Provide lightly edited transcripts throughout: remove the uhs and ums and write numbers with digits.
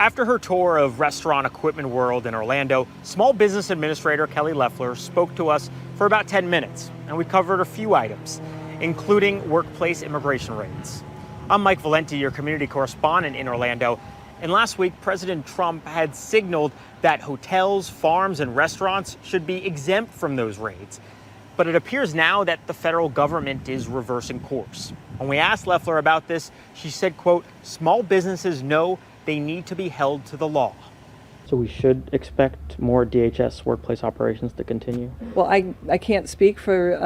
After her tour of Restaurant Equipment World in Orlando, Small Business Administrator Kelly Loeffler spoke to us for about 10 minutes, and we covered a few items, including workplace immigration rates. I'm Mike Valenti, your community correspondent in Orlando, and last week President Trump had signaled that hotels, farms, and restaurants should be exempt from those raids. But it appears now that the federal government is reversing course. When we asked Loeffler about this, she said, quote, "Small businesses know they need to be held to the law." So we should expect more DHS workplace operations to continue? Well, I can't speak for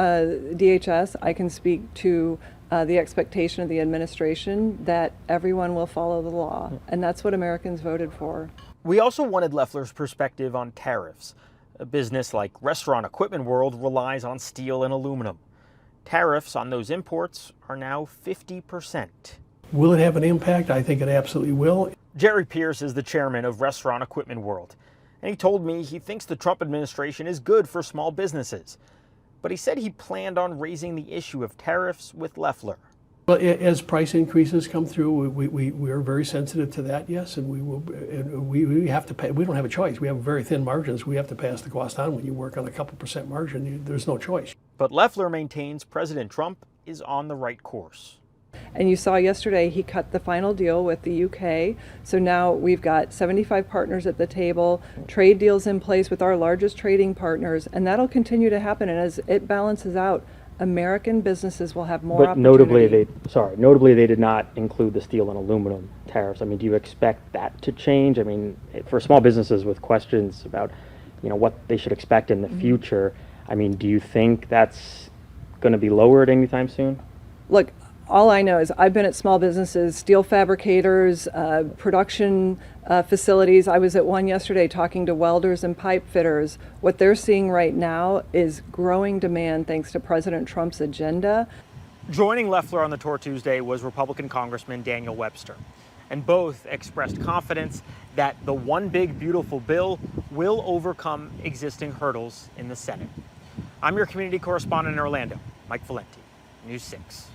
DHS. I can speak to the expectation of the administration that everyone will follow the law. And that's what Americans voted for. We also wanted Loeffler's perspective on tariffs. A business like Restaurant Equipment World relies on steel and aluminum. Tariffs on those imports are now 50%. Will it have an impact? I think it absolutely will. Jerry Pierce is the chairman of Restaurant Equipment World, and he told me he thinks the Trump administration is good for small businesses. But he said he planned on raising the issue of tariffs with Loeffler. Well, as price increases come through, we are very sensitive to that, yes, and we have to pay. We don't have a choice. We have very thin margins. We have to pass the cost on. When you work on a couple percent margin, there's no choice. But Loeffler maintains President Trump is on the right course. And you saw yesterday he cut the final deal with the UK. So now we've got 75 partners at the table, trade deals in place with our largest trading partners, and that'll continue to happen. And as it balances out, American businesses will have more opportunity. Notably they did not include the steel and aluminum tariffs. I mean, do you expect that to change? I mean, for small businesses with questions about, what they should expect in the future, I mean, do you think that's going to be lowered anytime soon? Look, all I know is I've been at small businesses, steel fabricators, production facilities. I was at one yesterday talking to welders and pipe fitters. What they're seeing right now is growing demand thanks to President Trump's agenda. Joining Loeffler on the tour Tuesday was Republican Congressman Daniel Webster, and both expressed confidence that the one big beautiful bill will overcome existing hurdles in the Senate. I'm your community correspondent in Orlando, Mike Valenti, News 6.